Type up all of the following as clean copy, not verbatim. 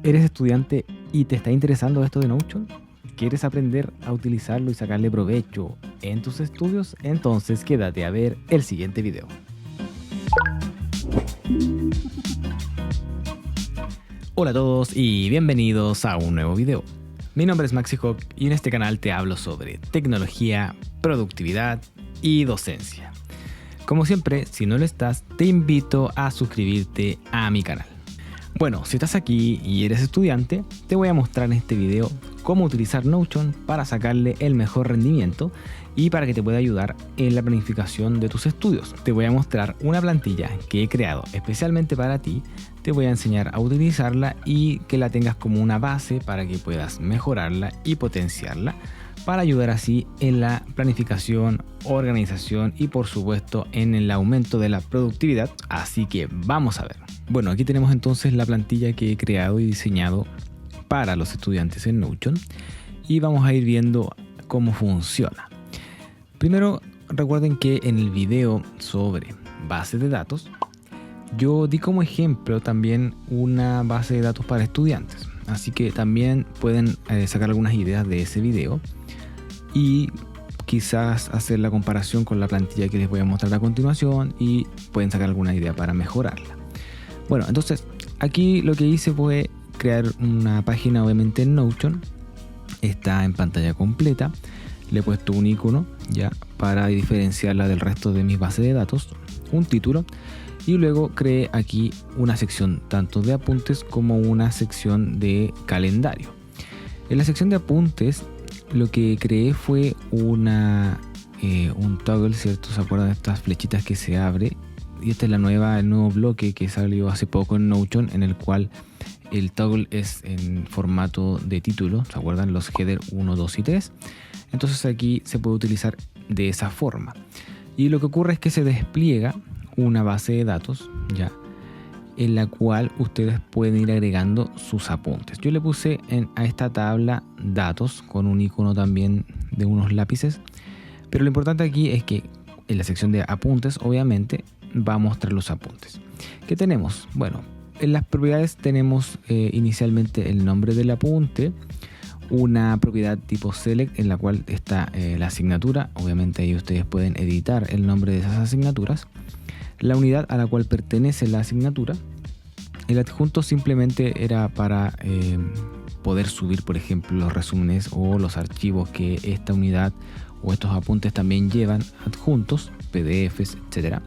¿Eres estudiante y te está interesando esto de Notion? ¿Quieres aprender a utilizarlo y sacarle provecho en tus estudios? Entonces quédate a ver el siguiente video. Hola a todos y bienvenidos a un nuevo video. Mi nombre es Maxi Hawk y en este canal te hablo sobre tecnología, productividad y docencia. Como siempre, si no lo estás, te invito a suscribirte a mi canal. Bueno, si estás aquí y eres estudiante, te voy a mostrar en este video cómo utilizar Notion para sacarle el mejor rendimiento y para que te pueda ayudar en la planificación de tus estudios. Te voy a mostrar una plantilla que he creado especialmente para ti, te voy a enseñar a utilizarla y que la tengas como una base para que puedas mejorarla y potenciarla para ayudar así en la planificación, organización y por supuesto en el aumento de la productividad. Así que vamos a ver. Bueno, aquí tenemos entonces la plantilla que he creado y diseñado para los estudiantes en Notion y vamos a ir viendo cómo funciona. Primero, recuerden que en el video sobre bases de datos, yo di como ejemplo también una base de datos para estudiantes. Así que también pueden sacar algunas ideas de ese video y quizás hacer la comparación con la plantilla que les voy a mostrar a continuación y pueden sacar alguna idea para mejorarla. Bueno, entonces aquí lo que hice fue crear una página obviamente en Notion. Está en pantalla completa. Le he puesto un icono ya para diferenciarla del resto de mis bases de datos, un título y luego creé aquí una sección tanto de apuntes como una sección de calendario. En la sección de apuntes lo que creé fue un toggle, ¿cierto? ¿Se acuerdan de estas flechitas que se abre? Y este es el nuevo bloque que salió hace poco en Notion, en el cual el toggle es en formato de título. ¿Se acuerdan? Los header 1, 2 y 3. Entonces aquí se puede utilizar de esa forma. Y lo que ocurre es que se despliega una base de datos, ya, en la cual ustedes pueden ir agregando sus apuntes. Yo le puse a esta tabla datos con un icono también de unos lápices. Pero lo importante aquí es que en la sección de apuntes, obviamente, va a mostrar los apuntes. ¿Qué tenemos? Bueno, en las propiedades tenemos inicialmente el nombre del apunte, una propiedad tipo select en la cual está la asignatura. Obviamente ahí ustedes pueden editar el nombre de esas asignaturas, la unidad a la cual pertenece la asignatura. El adjunto simplemente era para poder subir, por ejemplo, los resúmenes o los archivos que esta unidad o estos apuntes también llevan adjuntos, PDFs, etcétera.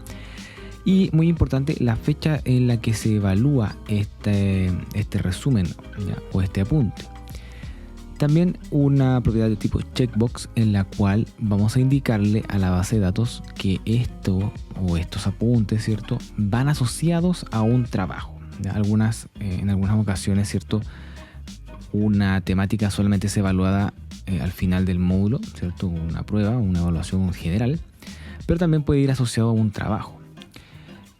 Y muy importante, la fecha en la que se evalúa este resumen, ¿ya? O este apunte. También una propiedad de tipo checkbox en la cual vamos a indicarle a la base de datos que esto o estos apuntes, ¿cierto?, van asociados a un trabajo. ¿Ya? En algunas ocasiones, ¿cierto?, una temática solamente es evaluada al final del módulo, ¿cierto?, una prueba, una evaluación general, pero también puede ir asociado a un trabajo.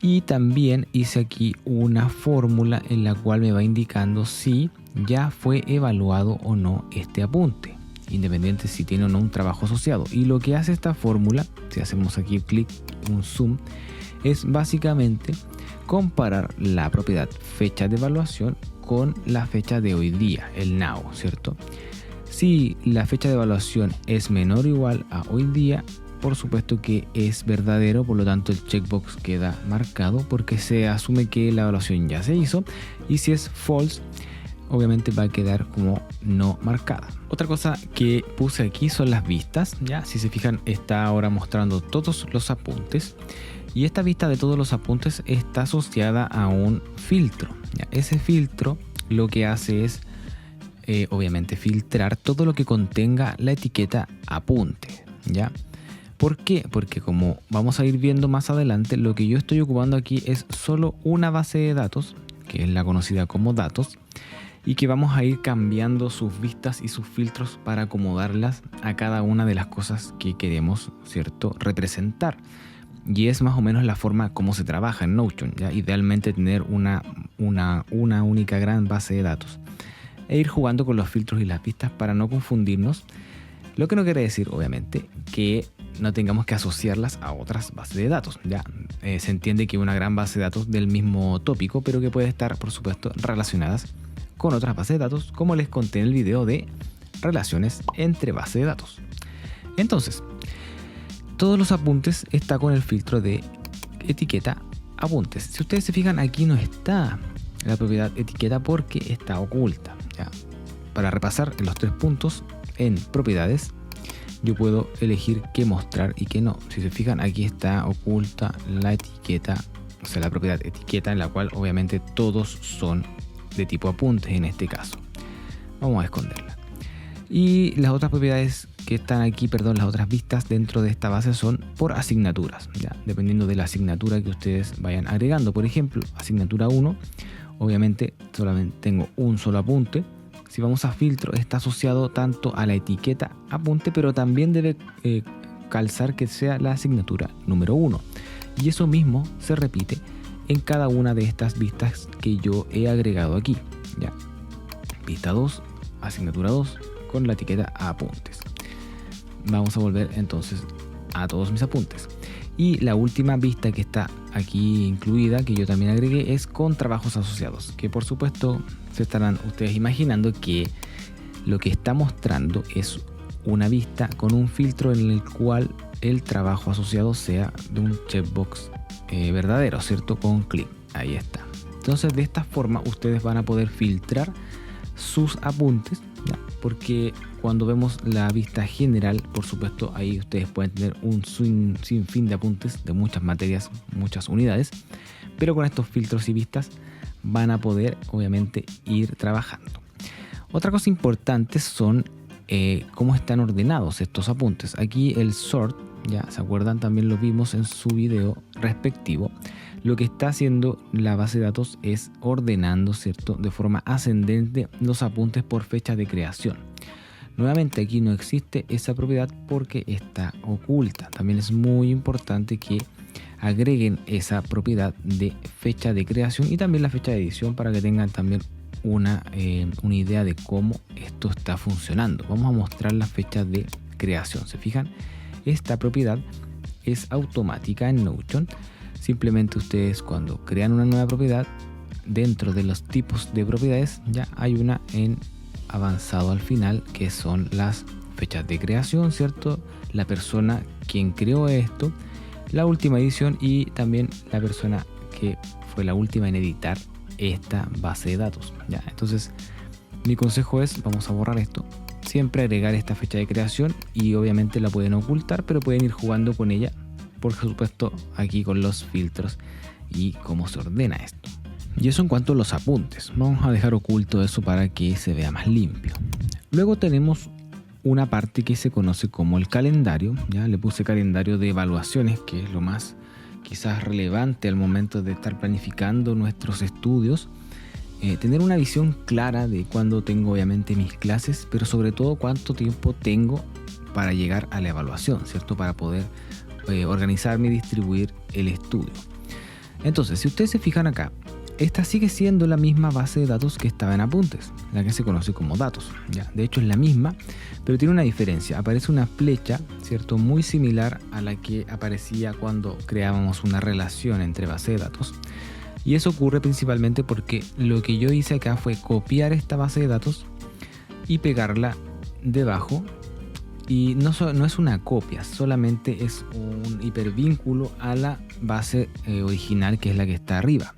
Y también hice aquí una fórmula en la cual me va indicando si ya fue evaluado o no este apunte, independiente si tiene o no un trabajo asociado. Y lo que hace esta fórmula, si hacemos aquí clic, un zoom, es básicamente comparar la propiedad fecha de evaluación con la fecha de hoy día, el now, ¿cierto? Si la fecha de evaluación es menor o igual a hoy día, por supuesto que es verdadero, por lo tanto el checkbox queda marcado porque se asume que la evaluación ya se hizo, y si es false, obviamente va a quedar como no marcada. Otra cosa que puse aquí son las vistas, ya, si se fijan está ahora mostrando todos los apuntes y esta vista de todos los apuntes está asociada a un filtro, ya. Ese filtro lo que hace es obviamente filtrar todo lo que contenga la etiqueta apunte, ya. ¿Por qué? Porque como vamos a ir viendo más adelante, lo que yo estoy ocupando aquí es solo una base de datos, que es la conocida como datos, y que vamos a ir cambiando sus vistas y sus filtros para acomodarlas a cada una de las cosas que queremos, ¿cierto?, representar. Y es más o menos la forma como se trabaja en Notion, ¿ya? Idealmente tener una única gran base de datos e ir jugando con los filtros y las vistas para no confundirnos. Lo que no quiere decir, obviamente, que no tengamos que asociarlas a otras bases de datos. Ya se entiende que una gran base de datos del mismo tópico, pero que puede estar, por supuesto, relacionadas con otras bases de datos, como les conté en el video de relaciones entre bases de datos. Entonces, todos los apuntes está con el filtro de etiqueta apuntes. Si ustedes se fijan, aquí no está la propiedad etiqueta porque está oculta. ¿Ya? Para repasar en los 3 puntos en propiedades, yo puedo elegir qué mostrar y qué no. Si se fijan, aquí está oculta la etiqueta, o sea, la propiedad etiqueta, en la cual obviamente todos son de tipo apuntes en este caso. Vamos a esconderla. Y las otras propiedades que están aquí, las otras vistas dentro de esta base son por asignaturas, ¿ya? Dependiendo de la asignatura que ustedes vayan agregando. Por ejemplo, asignatura 1, obviamente solamente tengo un solo apunte. Si vamos a filtro, está asociado tanto a la etiqueta apunte, pero también debe calzar que sea la asignatura número 1. Y eso mismo se repite en cada una de estas vistas que yo he agregado aquí, ¿ya? Vista 2, asignatura 2, con la etiqueta apuntes. Vamos a volver entonces a todos mis apuntes. Y la última vista que está aquí incluida, que yo también agregué, es con trabajos asociados, que por supuesto se estarán ustedes imaginando que lo que está mostrando es una vista con un filtro en el cual el trabajo asociado sea de un checkbox verdadero, ¿cierto? Con clic, ahí está. Entonces de esta forma ustedes van a poder filtrar sus apuntes, ¿ya? Porque cuando vemos la vista general, por supuesto, ahí ustedes pueden tener un sinfín de apuntes de muchas materias, muchas unidades, pero con estos filtros y vistas van a poder obviamente ir trabajando. Otra cosa importante son cómo están ordenados estos apuntes. Aquí el sort, ya se acuerdan, también lo vimos en su video respectivo. Lo que está haciendo la base de datos es ordenando, ¿cierto?, de forma ascendente los apuntes por fecha de creación. Nuevamente aquí no existe esa propiedad porque está oculta. También es muy importante que agreguen esa propiedad de fecha de creación y también la fecha de edición para que tengan también una idea de cómo esto está funcionando. Vamos a mostrar la fecha de creación. ¿Se fijan? Esta propiedad es automática en Notion. Simplemente ustedes cuando crean una nueva propiedad, dentro de los tipos de propiedades ya hay una en avanzado al final, que son las fechas de creación, ¿cierto? La persona quien creó esto, la última edición y también la persona que fue la última en editar esta base de datos, ¿ya? Entonces mi consejo es, vamos a borrar esto, siempre agregar esta fecha de creación y obviamente la pueden ocultar, pero pueden ir jugando con ella, por supuesto aquí con los filtros y cómo se ordena esto. Y eso en cuanto a los apuntes. Vamos a dejar oculto eso para que se vea más limpio. Luego tenemos una parte que se conoce como el calendario. Ya le puse calendario de evaluaciones, que es lo más quizás relevante al momento de estar planificando nuestros estudios. Tener una visión clara de cuándo tengo obviamente mis clases, pero sobre todo cuánto tiempo tengo para llegar a la evaluación, ¿cierto? Para poder organizarme y distribuir el estudio. Entonces, si ustedes se fijan acá, esta sigue siendo la misma base de datos que estaba en apuntes, la que se conoce como datos, ¿ya? De hecho es la misma, pero tiene una diferencia. Aparece una flecha, ¿cierto?, muy similar a la que aparecía cuando creábamos una relación entre base de datos. Y eso ocurre principalmente porque lo que yo hice acá fue copiar esta base de datos y pegarla debajo. Y no es una copia, solamente es un hipervínculo a la base original, que es la que está arriba.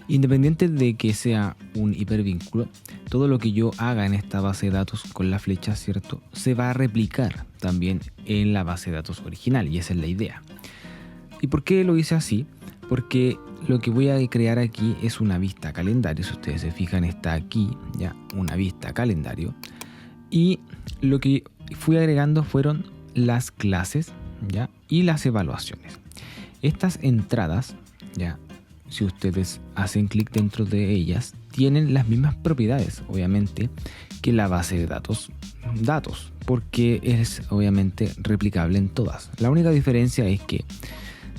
Independiente de que sea un hipervínculo, todo lo que yo haga en esta base de datos con la flecha, ¿cierto?, se va a replicar también en la base de datos original, y esa es la idea. ¿Y por qué lo hice así? Porque lo que voy a crear aquí es una vista calendario. Si ustedes se fijan, está aquí ya una vista calendario. Y lo que fui agregando fueron las clases, ¿ya?, y las evaluaciones. Estas entradas, ya, si ustedes hacen clic dentro de ellas, tienen las mismas propiedades, obviamente, que la base de datos, porque es obviamente replicable en todas. La única diferencia es que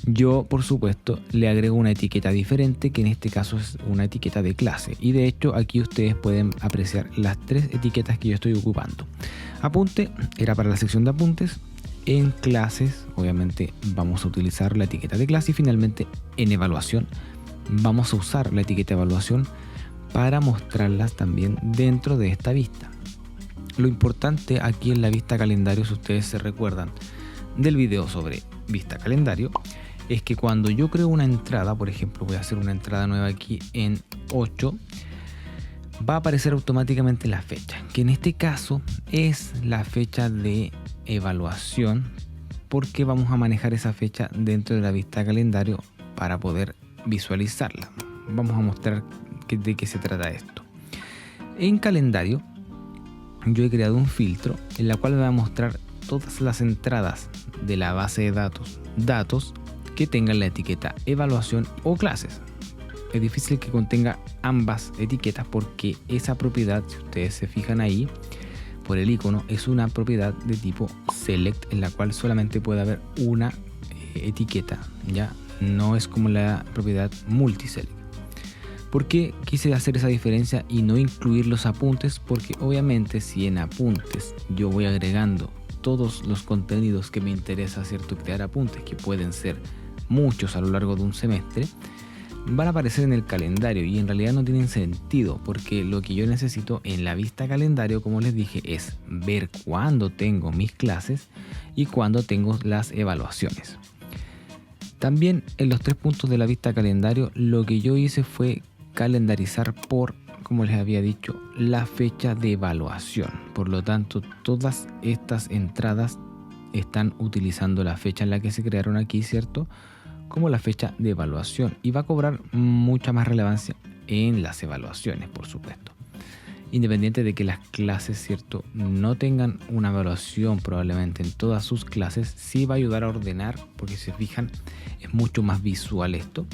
yo, por supuesto, le agrego una etiqueta diferente, que en este caso es una etiqueta de clase. Y de hecho, aquí ustedes pueden apreciar las 3 etiquetas que yo estoy ocupando. Apunte era para la sección de apuntes. En clases, obviamente, vamos a utilizar la etiqueta de clase. Y finalmente, en evaluación, vamos a usar la etiqueta de evaluación para mostrarlas también dentro de esta vista. Lo importante aquí en la vista calendario, si ustedes se recuerdan del video sobre vista calendario, es que cuando yo creo una entrada, por ejemplo, voy a hacer una entrada nueva aquí en 8, va a aparecer automáticamente la fecha, que en este caso es la fecha de evaluación, porque vamos a manejar esa fecha dentro de la vista calendario para poder visualizarla. Vamos a mostrar de qué se trata esto. En calendario yo he creado un filtro en la cual me va a mostrar todas las entradas de la base de datos que tengan la etiqueta evaluación o clases. Es difícil que contenga ambas etiquetas porque esa propiedad, si ustedes se fijan ahí por el icono, es una propiedad de tipo select en la cual solamente puede haber una etiqueta, ya no es como la propiedad multiselect. ¿Por qué quise hacer esa diferencia y no incluir los apuntes? Porque obviamente si en apuntes yo voy agregando todos los contenidos que me interesa, ¿cierto? Crear apuntes, que pueden ser muchos a lo largo de un semestre, van a aparecer en el calendario y en realidad no tienen sentido, porque lo que yo necesito en la vista calendario, como les dije, es ver cuándo tengo mis clases y cuándo tengo las evaluaciones. También en los 3 puntos de la vista calendario, lo que yo hice fue calendarizar por, como les había dicho, la fecha de evaluación. Por lo tanto, todas estas entradas están utilizando la fecha en la que se crearon aquí, ¿cierto? Como la fecha de evaluación, y va a cobrar mucha más relevancia en las evaluaciones, por supuesto. Independiente de que las clases, ¿cierto?, no tengan una evaluación probablemente en todas sus clases, sí va a ayudar a ordenar, porque si se fijan es mucho más visual esto.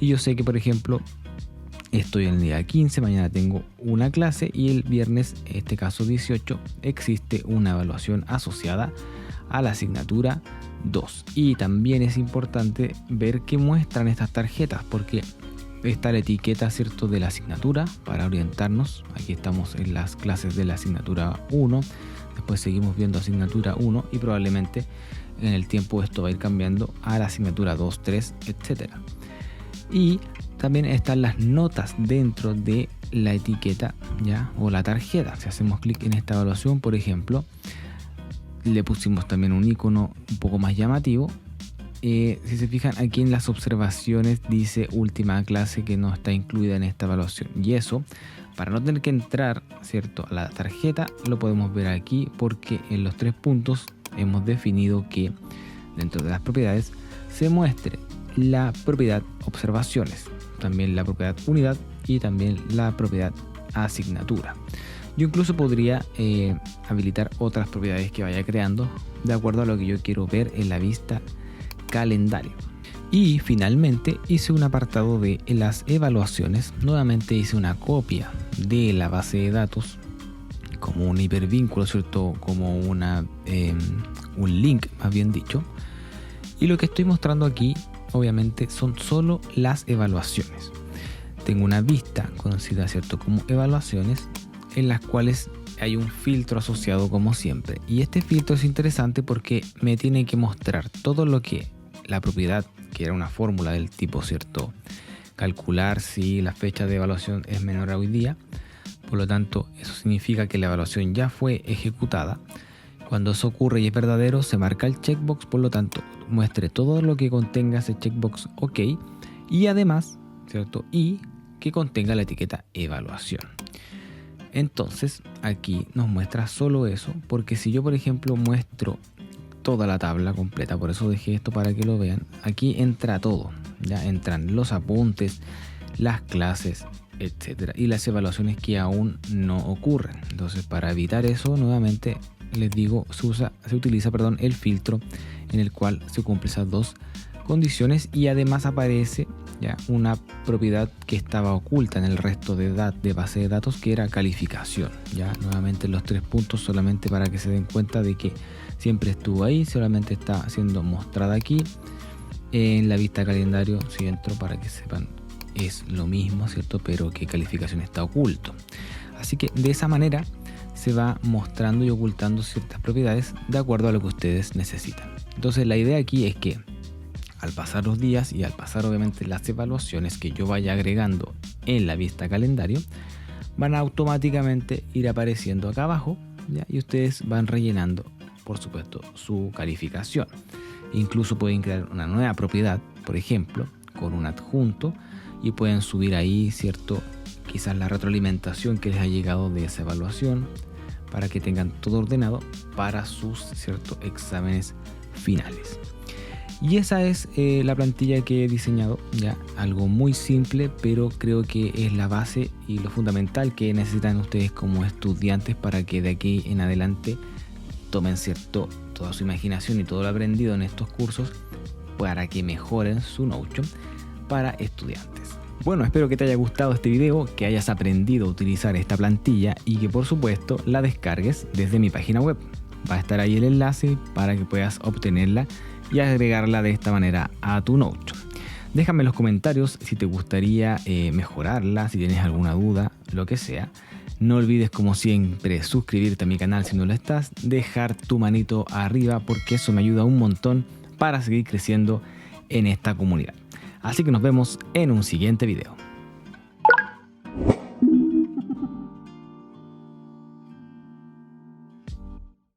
Y yo sé que, por ejemplo, estoy en el día 15, mañana tengo una clase y el viernes, en este caso 18, existe una evaluación asociada a la asignatura 2. Y también es importante ver qué muestran estas tarjetas, porque está la etiqueta, ¿cierto?, de la asignatura para orientarnos. Aquí estamos en las clases de la asignatura 1, después seguimos viendo asignatura 1 y probablemente en el tiempo esto va a ir cambiando a la asignatura 2, 3, etc. Y también están las notas dentro de la etiqueta, ¿ya?, o la tarjeta. Si hacemos clic en esta evaluación, por ejemplo, le pusimos también un icono un poco más llamativo. Si se fijan aquí en las observaciones dice última clase, que no está incluida en esta evaluación, y eso para no tener que entrar, ¿cierto?, a la tarjeta, lo podemos ver aquí, porque en los 3 puntos hemos definido que dentro de las propiedades se muestre la propiedad observaciones, también la propiedad unidad y también la propiedad asignatura. Yo incluso podría habilitar otras propiedades que vaya creando de acuerdo a lo que yo quiero ver en la vista calendario. Y finalmente hice un apartado de las evaluaciones. Nuevamente hice una copia de la base de datos como un hipervínculo, ¿cierto?, como un link, más bien dicho. Y lo que estoy mostrando aquí obviamente son solo las evaluaciones. Tengo una vista conocida, ¿cierto?, como evaluaciones, en las cuales hay un filtro asociado como siempre. Y este filtro es interesante porque me tiene que mostrar todo lo que la propiedad, que era una fórmula del tipo, ¿cierto?, calcular si la fecha de evaluación es menor a hoy día. Por lo tanto, eso significa que la evaluación ya fue ejecutada. Cuando eso ocurre y es verdadero, se marca el checkbox. Por lo tanto, muestre todo lo que contenga ese checkbox OK, y además, ¿cierto?, y que contenga la etiqueta evaluación. Entonces aquí nos muestra solo eso, porque si yo, por ejemplo, muestro toda la tabla completa, por eso dejé esto para que lo vean, aquí entra todo, ya entran los apuntes, las clases, etcétera, y las evaluaciones que aún no ocurren. Entonces, para evitar eso, nuevamente les digo, se utiliza el filtro en el cual se cumplen esas dos condiciones, y además aparece ya una propiedad que estaba oculta en el resto de base de datos, que era calificación. Ya nuevamente los 3 puntos, solamente para que se den cuenta de que siempre estuvo ahí, solamente está siendo mostrada aquí en la vista calendario. Si entro, para que sepan, es lo mismo, ¿cierto?, pero que calificación está oculto. Así que de esa manera se va mostrando y ocultando ciertas propiedades de acuerdo a lo que ustedes necesitan. Entonces la idea aquí es que al pasar los días y al pasar obviamente las evaluaciones que yo vaya agregando en la vista calendario, van a automáticamente ir apareciendo acá abajo, ¿ya? Y ustedes van rellenando, por supuesto, su calificación. Incluso pueden crear una nueva propiedad, por ejemplo, con un adjunto, y pueden subir ahí, ¿cierto?, quizás la retroalimentación que les ha llegado de esa evaluación, para que tengan todo ordenado para sus, ¿cierto?, exámenes finales. Y esa es la plantilla que he diseñado, ya algo muy simple, pero creo que es la base y lo fundamental que necesitan ustedes como estudiantes para que de aquí en adelante tomen, ¿cierto?, toda su imaginación y todo lo aprendido en estos cursos para que mejoren su Notion para estudiantes. Bueno, espero que te haya gustado este video, que hayas aprendido a utilizar esta plantilla y que por supuesto la descargues desde mi página web. Va a estar ahí el enlace para que puedas obtenerla y agregarla de esta manera a tu Notion. Déjame en los comentarios si te gustaría mejorarla, si tienes alguna duda, lo que sea. No olvides, como siempre, suscribirte a mi canal si no lo estás, dejar tu manito arriba porque eso me ayuda un montón para seguir creciendo en esta comunidad. Así que nos vemos en un siguiente video.